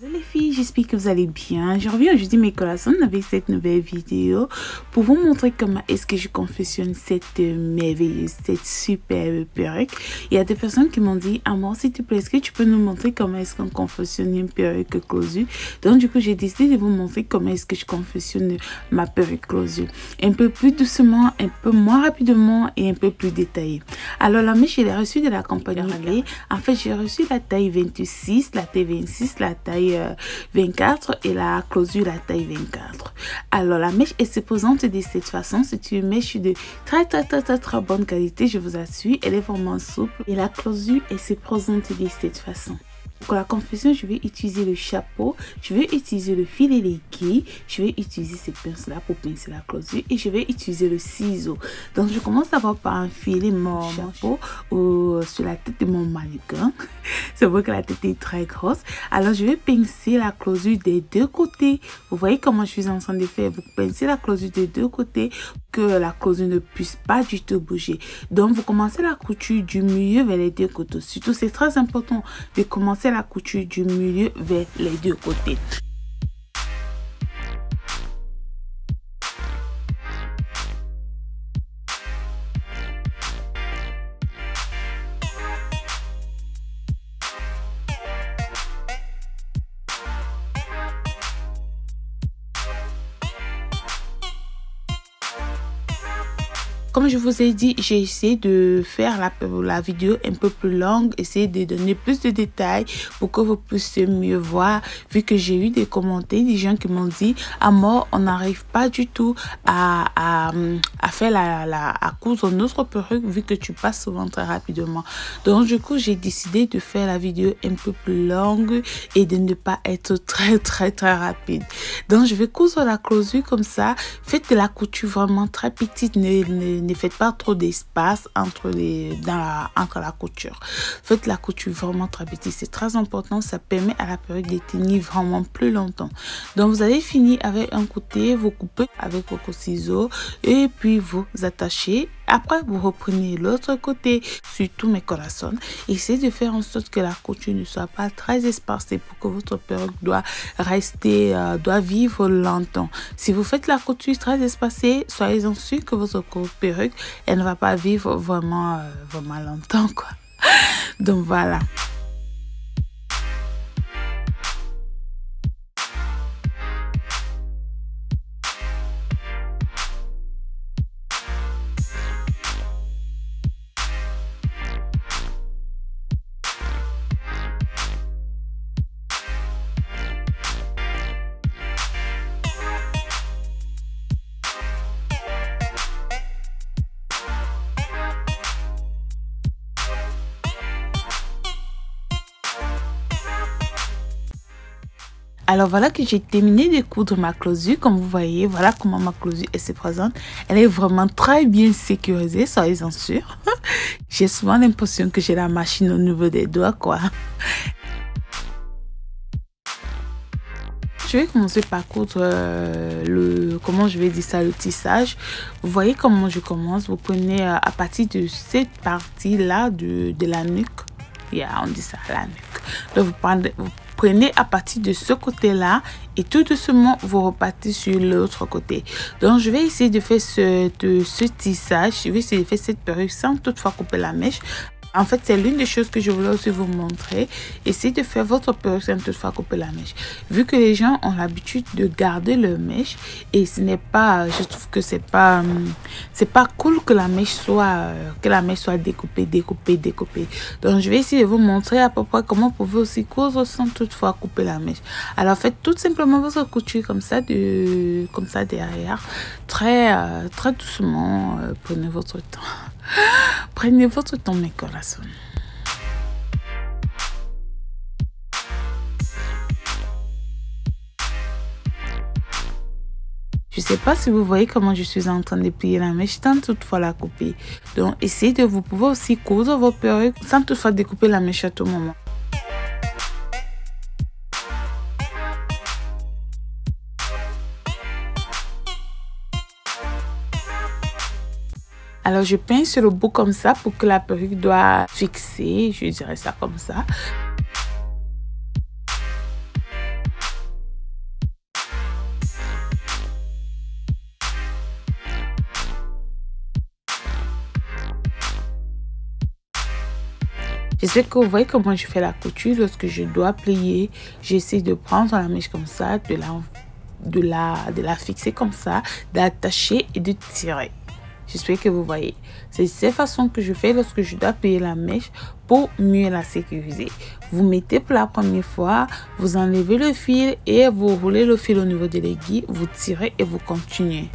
Hello les filles, j'espère que vous allez bien. Je reviens aujourd'hui mes collations avec cette nouvelle vidéo pour vous montrer comment est-ce que je confectionne cette merveilleuse, cette superbe perruque. Il y a des personnes qui m'ont dit, Amor, s'il te plaît, est-ce que tu peux nous montrer comment est-ce qu'on confectionne une perruque closure? Donc du coup, j'ai décidé de vous montrer comment est-ce que je confectionne ma perruque closure. Un peu plus doucement, un peu moins rapidement et un peu plus détaillé. Alors la mèche, je l'ai reçue de la compagnie Harley. En fait, j'ai reçu la taille 26, la taille 26, la taille 24 et la closure la taille 24. Alors la mèche elle se présente de cette façon. C'est une mèche de très bonne qualité, je vous assure. Elle est vraiment souple et la closure elle se présente de cette façon. Pour la confection, je vais utiliser le chapeau, je vais utiliser le fil aiguille, je vais utiliser ces pinces-là pour pincer la closure et je vais utiliser le ciseau. Donc, je commence d'abord par enfiler mon chapeau sur la tête de mon mannequin. C'est vrai que la tête est très grosse. Alors, je vais pincer la closure des deux côtés. Vous voyez comment je suis en train de faire. Vous pincez la closure des deux côtés que la closure ne puisse pas du tout bouger. Donc, vous commencez la couture du milieu vers les deux côtés. Surtout, c'est très important de commencer la couture du milieu vers les deux côtés. Comme je vous ai dit, j'ai essayé de faire la vidéo un peu plus longue, essayer de donner plus de détails pour que vous puissiez mieux voir, vu que j'ai eu des commentaires, des gens qui m'ont dit « Amor, on n'arrive pas du tout à faire à coudre notre perruque vu que tu passes souvent très rapidement. » Donc du coup, j'ai décidé de faire la vidéo un peu plus longue et de ne pas être très rapide. Donc je vais coudre la closure comme ça. Faites de la couture vraiment très petite, ne faites pas trop d'espace entre la couture. Faites la couture vraiment très petite, c'est très important, ça permet à la perruque de tenir vraiment plus longtemps. Donc vous allez finir avec un côté, vous coupez avec vos ciseaux et puis vous attachez. Après vous reprenez l'autre côté sur tous mes collations. Essayez de faire en sorte que la couture ne soit pas très espacée pour que votre perruque doit vivre longtemps. Si vous faites la couture très espacée, soyez-en sûr que votre perruque elle ne va pas vivre vraiment longtemps quoi. Donc voilà. Alors voilà que j'ai terminé de coudre ma closure. Comme vous voyez, voilà comment ma closure elle se présente. Elle est vraiment très bien sécurisée, soyez-en sûrs. J'ai souvent l'impression que j'ai la machine au niveau des doigts, quoi. Je vais commencer par coudre comment je vais dire ça, le tissage. Vous voyez comment je commence. Vous prenez à partir de cette partie-là de la nuque. On dit ça, la nuque. Donc vous prenez à partir de ce côté-là et tout doucement, vous repartez sur l'autre côté. Donc, je vais essayer de faire ce tissage. Je vais essayer de faire cette perruque sans toutefois couper la mèche. En fait, c'est l'une des choses que je voulais aussi vous montrer. Essayez de faire votre perruque sans toutefois couper la mèche. Vu que les gens ont l'habitude de garder leur mèche et ce n'est pas, je trouve que c'est pas cool que la mèche soit découpée. Donc, je vais essayer de vous montrer à peu près comment vous pouvez aussi coudre sans toutefois couper la mèche. Alors, faites tout simplement votre couture comme ça derrière, très doucement. Prenez votre temps. Prenez votre temps, mes collations. Je ne sais pas si vous voyez comment je suis en train de plier la mèche sans toutefois la couper. Donc, essayez de vous pouvoir aussi coudre vos perruques sans toutefois découper la mèche à tout moment. Alors, je pince sur le bout comme ça pour que la perruque doit fixer. Je dirais ça comme ça. J'espère que vous voyez comment je fais la couture. Lorsque je dois plier, j'essaie de prendre la mèche comme ça, de la fixer comme ça, d'attacher et de tirer. J'espère que vous voyez. C'est cette façon que je fais lorsque je dois plier la mèche pour mieux la sécuriser. Vous mettez pour la première fois, vous enlevez le fil et vous roulez le fil au niveau de l'aiguille, vous tirez et vous continuez.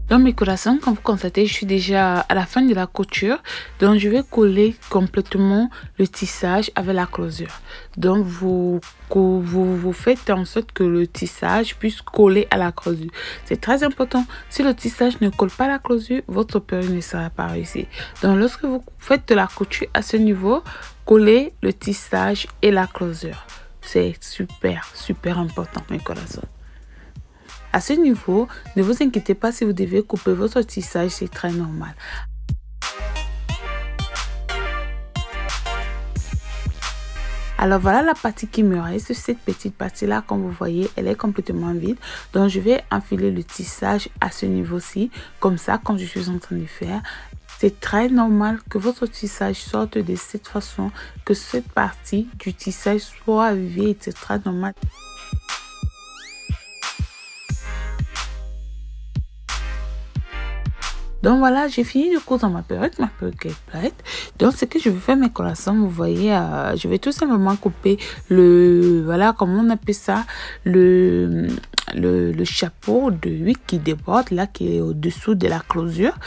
Donc mes corazones, comme vous constatez, je suis déjà à la fin de la couture. Donc je vais coller complètement le tissage avec la closure. Donc vous faites en sorte que le tissage puisse coller à la closure. C'est très important. Si le tissage ne colle pas à la closure, votre perruque ne sera pas réussie. Donc lorsque vous faites de la couture à ce niveau, collez le tissage et la closure. C'est super important mes corazones. À ce niveau, ne vous inquiétez pas si vous devez couper votre tissage, c'est très normal. Alors voilà la partie qui me reste. Cette petite partie là, comme vous voyez, elle est complètement vide. Donc je vais enfiler le tissage à ce niveau-ci, comme ça, comme je suis en train de faire. C'est très normal que votre tissage sorte de cette façon, que cette partie du tissage soit vide, c'est très normal. Donc voilà, j'ai fini de coudre ma perruque est prête. Donc ce que je vais faire mes corazones, vous voyez, je vais tout simplement couper voilà, comment on appelle ça, le chapeau de 8 qui déborde, là, qui est au-dessous de la closure.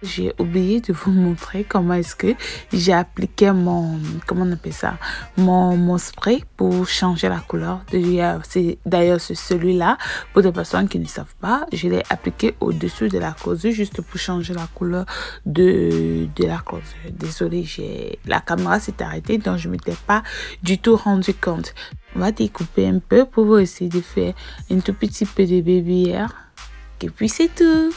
J'ai oublié de vous montrer comment est-ce que j'ai appliqué mon, comment on appelle ça, mon spray pour changer la couleur. D'ailleurs, c'est celui-là. Pour des personnes qui ne savent pas, je l'ai appliqué au-dessus de la closure juste pour changer la couleur de la closure. Désolée, la caméra s'est arrêtée, donc je ne m'étais pas du tout rendu compte. On va découper un peu pour essayer de faire un tout petit peu de baby hair. Et puis c'est tout.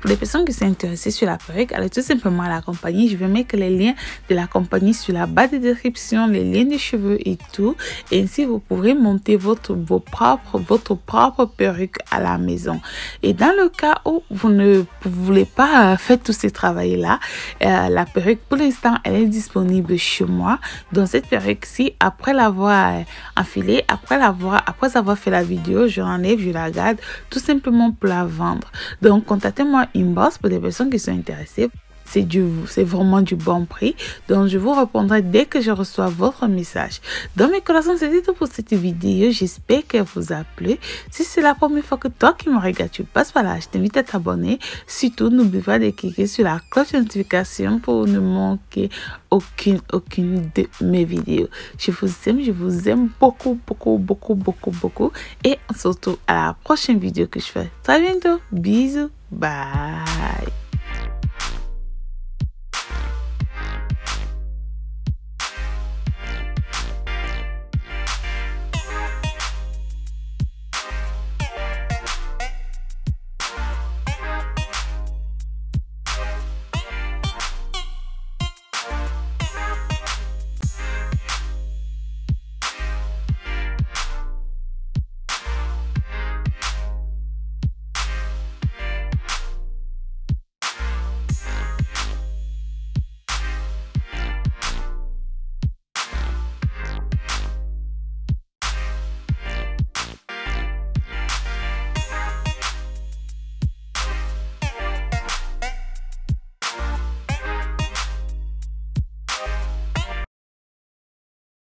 Pour les personnes qui sont intéressées sur la perruque, allez tout simplement à la compagnie. Je vais mettre les liens de la compagnie sur la barre de description, les liens des cheveux et tout. Et ainsi, vous pourrez monter votre propre perruque à la maison. Et dans le cas où vous ne voulez pas faire tous ces travaux-là, la perruque, pour l'instant, elle est disponible chez moi. Donc, cette perruque-ci, après l'avoir enfilée, après avoir fait la vidéo, je l'enlève, je la garde tout simplement pour la vendre. Donc, contactez-moi inbox pour les personnes qui sont intéressées. C'est vraiment du bon prix. Donc, je vous répondrai dès que je reçois votre message. Donc, mes corazones, c'était tout pour cette vidéo. J'espère qu'elle vous a plu. Si c'est la première fois que toi qui me regardes, tu passes par là, je t'invite à t'abonner. Surtout, n'oublie pas de cliquer sur la cloche de notification pour ne manquer aucune de mes vidéos. Je vous aime beaucoup. Et on se retrouve à la prochaine vidéo que je fais. Très bientôt. Bisous. Bye.